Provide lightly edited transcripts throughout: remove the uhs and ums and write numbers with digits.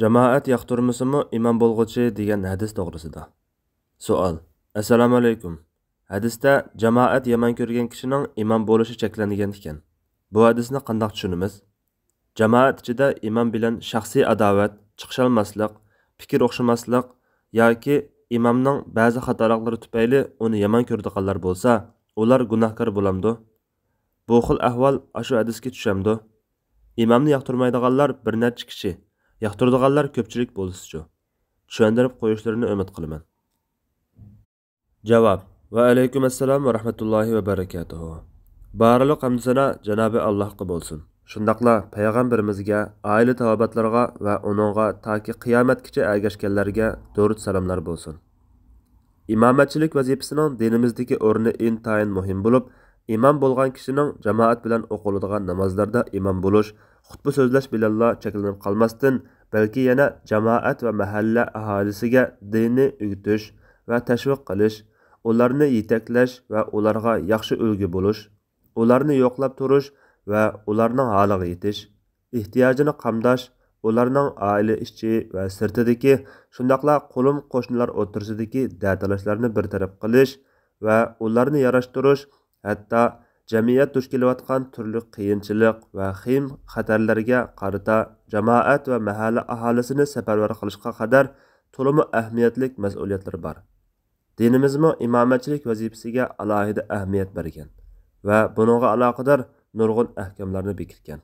Jamoat yoqtirmasimi imom bo'lg'uchi degan hadis to'g'risida. Savol. Assalomu alaykum. Hadisda jamoat yomon ko'rgan kishining imom bo'lishi cheklangan ekan. Bu hadisni qanday tushunamiz? Jamoat ichida imom bilan shaxsiy adovat, chiqisholmaslik, fikr o'xshamaslik yoki imomning ba'zi xatoliklari tufayli uni yomon ko'radiganlar bo'lsa, ular gunohkor bo'lamdi. Bu xil ahvol shu hadisga tushamdi. Imomni yoqtirmaydiganlar bir necha kishi, yoqtiradiganlar ko'pchilik bo'lsa-chu. Tushuntirib qo'yishlarini umid qilaman. Javob. Va alaykum assalom va rahmatullohi va barakatuh. Barliq hamd sana Janobi Allohga bo'lsin. Shundaqla payg'ambarimizga, oila tavobatlarga va uningga toki qiyomatgacha ergashganlarga durud salomlar bo'lsin. İmametçilik vazifasining dinimizdagi o'rni intayin muhim bo'lib, imom bo'lgan kishining jamoat bilan o'qiladigan namozlarda imom bo'lish, xutba so'zlash bilanla cheklanib qolmasdan, balki yana jamoat va mahalla aholisiga dinni o'rgatish va tashviq qilish, ularni yetaklash va ularga yaxshi ulgu bo'lish, ularni yo'qlab turish va ularning holiga yetish, ehtiyojini qamdash, ularning oila ichi va sirtidagi shundaqla qo'lim qo'shnilar o'tirsidagi da'talashlarni bir taraf qilish va ularni yarashtirish, hatto jamiyat duch kelayotgan turli qiyinchilik va xim xatarlarga qarata jamoat va mahalla aholisini safarbar qilishga qadar to'liq ahamiyatli mas'uliyatlar bor. Dinimizmi imomatchilik vazifasiga alohida ahamiyat bergan va buningga aloqador nurg'un ahkamlarni bekitgan.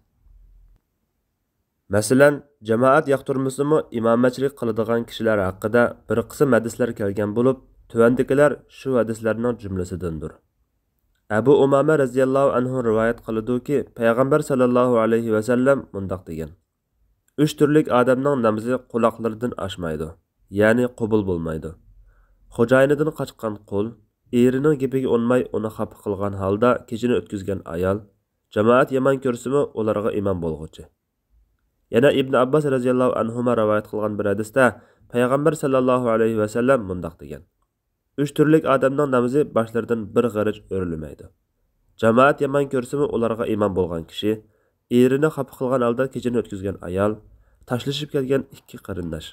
Masalan, jamoat yoqtirmasimi imomatchilik qiladigan kishilar haqida bir qism hadislar kelgan bo'lib, tuvandikilar shu hadislarning jumlasidandir. Abu Umama radhiyallohu anhu rivoyat qiladi-ki, payg'ambar sallallohu alayhi va sallam mundaq degan: 3 turlik odamning namozi quloqlaridan oshmaydi, ya'ni qabul bo'lmaydi. Xo'jayinidan qochgan qul, erining gapiga unmay uni xafa qilgan holda kechini o'tkazgan ayol, jamoat yomon ko'rsimi ularga imom bo'lg'uchi. Yana Ibn Abbas radhiyallohu anhuma rivoyat qilgan bir hadisda payg'ambar sallallohu alayhi va sallam mundaq degan: 3 turlik odamning namozi boshlaridan bir g'arij o'rilmaydi. Jamoat yomon ko'rsimi ularga imom bo'lgan kishi, erini xafa qilgan holda kechini o'tkazgan ayol, tashlashib kelgan 2 qarindosh.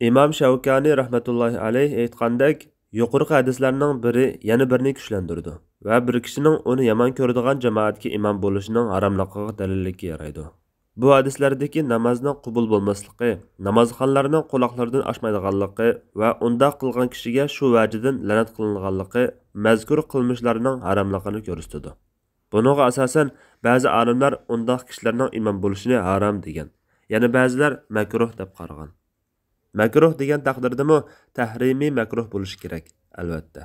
İmam Şavkani rahmetullahi alayh aytgandek, yuqorqi hadislarning biri yana birini kuchlantirdi va bir kishining uni yomon ko'radigan jamoatga imom bo'lishining haromligiga dalillikka yaraydi. Bu hadislardagi namozning qabul bo'lmasligi, namozxonlarning quloqlaridan oshmaydiganligi va unda qilgan kishiga shu vajidan la'nat qilinganligi mazkur qilmishlarning haromligini ko'rsatadi. Buningga asosan ba'zi olimlar undaq kishilarning imom bo'lishini harom degan, yana ba'zilar makruh deb qaragan. Makruh degan taqdirdami tahrimiy makruh bo'lishi kerak, albatta.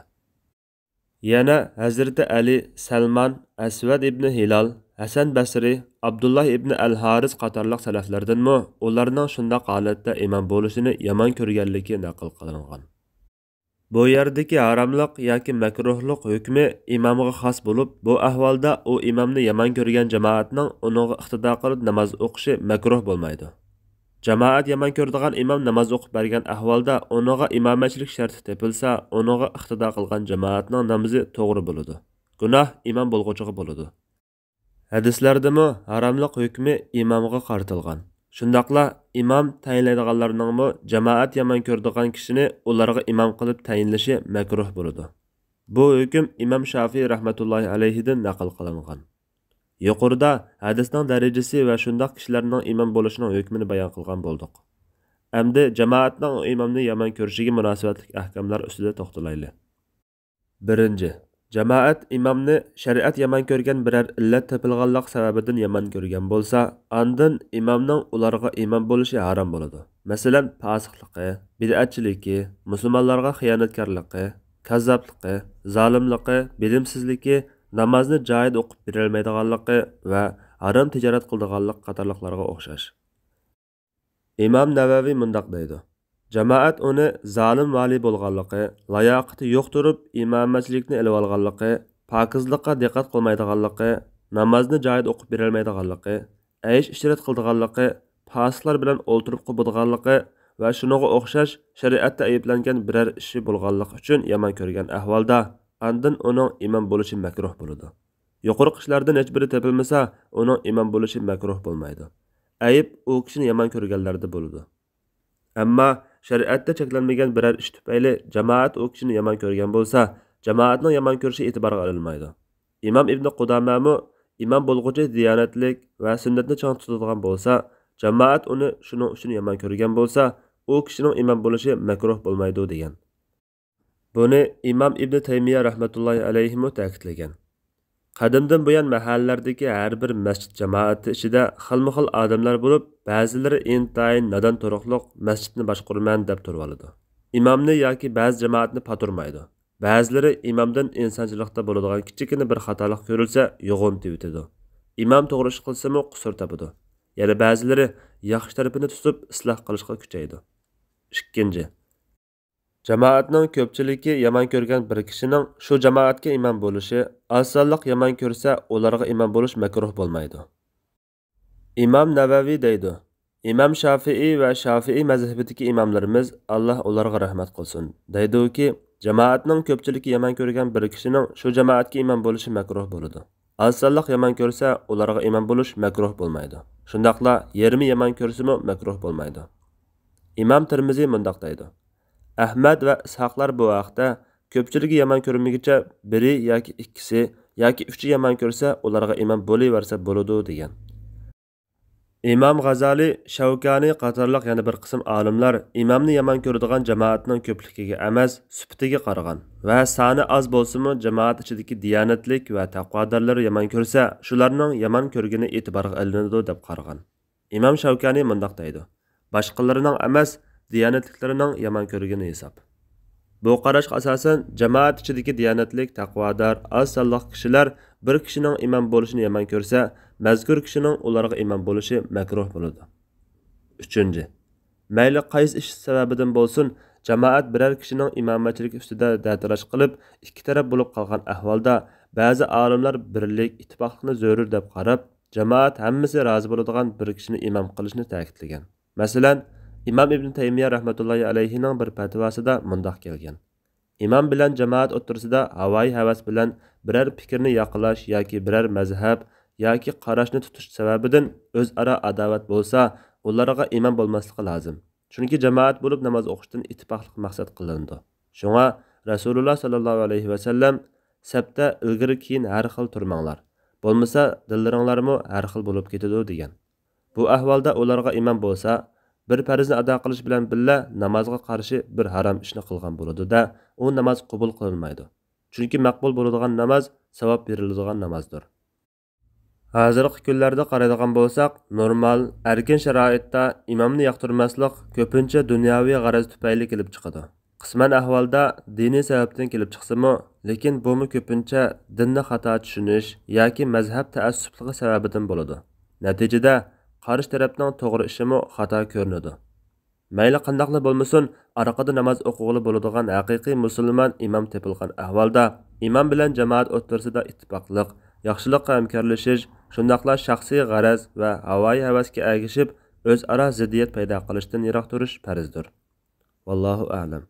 Yana Hazrati Ali, Salman, Asvad ibn Hilal, Hasan Basri, Abdullah ibn al-Haris qatorliq salaflardanmi ularning shundaq holatda imom bo'lishini yomon ko'rganligi naql qilingan. Bu yerdagi haromlik yoki makruhlik hukmi imomga xos bo'lib, bu ahvolda u imomni yomon ko'rgan jamoatning uniga iqtido qilib namoz o'qishi makruh bo'lmaydi. Jamoat yomon ko'radigan imom namoz o'qib bergan ahvolda uniga imomatchilik sharti tepilsa, uniga iqtido qilgan jamoatning namozi to'g'ri bo'ladi. Gunoh imom bo'lg'uchiga bo'ladi. Hadislardami haromlik hukmi imomga qaratilgan. Shundaqla imom tayinlaydiganlarningmi jamoat yomon ko'radigan kishini ularga imom qilib tayinlashi makruh bo'ladi. Bu hukm Imom Shafiy rahmatullohi alayhidan naql qilingan. Yuqorida hadisning darajasi va shundaq kishilarning imom bo'lishining hukmini bayon qilgan bo'ldik. Endi jamoatning imomni yomon ko'rishiga munosabatli ahkamlar ustida to'xtalaylik. 1. Jamoat imomni shariat yomon ko'rgan biror illat topilganlik sababidan yomon ko'rgan bo'lsa, ondan imomning ularga imom bo'lishi harom bo'ladi. Masalan, fosiqligi, bid'atchiligi, musulmonlarga xiyonatkorligi, kazzobligi, zolimligi, bilimsizligi, namozni joyida o'qib berolmaydiganligi va harom tijorat qiladiganlik qatorliqlarga o'xshash. Imom Navaviy mundaq deydi: Jamoat uni zolim vali bo'lganligi, layoqati yo'q turib imomatchilikni elib olganligi, pokizlikqa diqqat qilmaydiganligi, namozni joyida o'qib berolmaydiganligi, aysh-ishrat qiladiganligi, fosiqlar bilan o'ltirib qoladiganligi va shuningga o'xshash shariatda ayblangan biror ishi bo'lganligi uchun yomon ko'rgan ahvolda ondan uning imom bo'lishi makruh bo'ladi. Yuqori ishlardan hech biri topilmasa, uning imom bo'lishi makruh bo'lmaydi. ayb u kishini yomon ko'rganlarda bo'ladi. Ammo shariatda cheklanmagan biror ish tufayli jamoat u kishini yomon ko'rgan bo'lsa, jamoatning yomon ko'rishi e'tiborga olinmaydi. Imom Ibn Qudamamu imom bo'lg'uchi diyonatlik va sunnatni chong tutadigan bo'lsa, jamoat uni shuning uchun yomon ko'rgan bo'lsa, u kishining imom bo'lishi makruh bo'lmaydi degan. Buni imom Ibn Taymiya rahmatullohi alayhi ta'kidlagan. Qadimdan buyon mahallalardagi har bir masjid jamoati ichida xilma-xil odamlar bo'lib, ba'zilari intayin nodon turuqliq masjidni boshqaraman deb turib oladi. Imomni yoki ba'zi jamoatni paturmaydi. Ba'zilari imomdan insonchilikda bo'ladigan kichikina bir xatolik ko'rilsa, yo'g'on tevitadi. Imom to'g'ri ish qilsa-mu qusur topadi. Yana ba'zilari yaxshi tarafini tutib isloh qilishga kuchaydi. 2. Jamoatning ko'pchiligi yomon ko'rgan bir kishining shu jamoatga imom bo'lishi, osonlik yomon ko'rsa, ularga imom bo'lish makruh bo'lmaydi. Imom Navaviy deydi: Imom Shafiiy va Shafiiy mazhabidagi imomlarimiz Alloh ularga rahmat qilsin, deydi-ki, jamoatning ko'pchiligi yomon ko'rgan bir kishining shu jamoatga imom bo'lishi makruh bo'ladi. Osonlik yomon ko'rsa, ularga imom bo'lish makruh bo'lmaydi. Shundaqla yarmi yomon ko'rsa-mu makruh bo'lmaydi. Imom Tirmiziy mundaq deydi: Ahmad va Ishoqlar bu vaqtda ko'pchiligi yomon ko'rmagicha biri yoki ikkisi yoki uchi yomon ko'rsa, ularga imom bo'laversa bo'ladi degan. Imom G'azali, Shavkani qatorliq yana bir qism olimlar imomni yomon ko'radigan jamoatning ko'pligiga emas, sifatiga qaragan va soni oz bo'lsa-mu jamoat ichidagi diyonatlik va taqvodorlar yomon ko'rsa, shularning yomon ko'rgani e'tiborga olinadi deb qaragan. Imom Shavkani mundaq deydi: Boshqalarining emas, diyonatliklarining yomon ko'rgani hisob. Bu qarashga asosan jamoat ichidagi diyonatlik, taqvodor, oz sonliq kishilar bir kishining imom bo'lishini yomon ko'rsa, mazkur kishining ularga imom bo'lishi makruh bo'ladi. 3. Mayli qaysi ish sababidan bo'lsin, jamoat biror kishining imomatchiligi ustida da'tirash qilib, ikki taraf bo'lib qolgan ahvolda ba'zi olimlar birlik, ittifoqlikni zarur deb qarab, jamoat hammasi rozi bo'ladigan bir kishini imom qilishni ta'kidlagan. Masalan, Imom Ibn Taymiya rahmatullohi alayhining bir fatvosida mundoq kelgan: Imom bilan jamoat o'rtasida havoyi havas bilan biror fikrni yoqlash yoki biror mazhab yoki qarashni tutish sababidan o'zaro adovat bo'lsa, ularga imom bo'lmasligi lozim. Chunki jamoat bo'lib namoz o'qishdan ittifoqlik maqsad qilindi. Shunga Rasululloh sallallohu alayhi va sallam sabta ilgari keyin har xil turmanglar. Bo'lmasa dillaringlarmi har xil bo'lib ketadi degan. Bu ahvolda ularga imom bo'lsa, bir farzni ado qilish bilan billa namozga qarshi bir harom ishni qilgan bo'ladi-da, u namoz qabul qilinmaydi. Chunki maqbul bo'ladigan namoz savob beriladigan namozdir. Hozirgi kunlarda qaraydigan bo'lsak, normal, erkin sharoitda imomni yoqtirmaslik ko'pincha dunyoviy g'araz tufayli kelib chiqadi. Qisman ahvolda diniy sababdan kelib chiqsa-mu, lekin bumi ko'pincha dinni xato tushunish yoki mazhab ta'assubligi sababidan bo'ladi. Natijada qarshi tarafning to'g'ri ishimi xato ko'rinadi. Mayli qandoqla bo'lmasin, orqada namoz o'qig'ili bo'ladigan haqiqiy musulmon imom tepilgan ahvolda imom bilan jamoat o'rtasida ittifoqlik, yaxshilikqa hamkorlashish, shundaqla shaxsiy g'araz va havoyi havasga ergishib, o'zaro ziddiyat paydo qilishdan yiroq turish farzdir. Vallohu a'lam.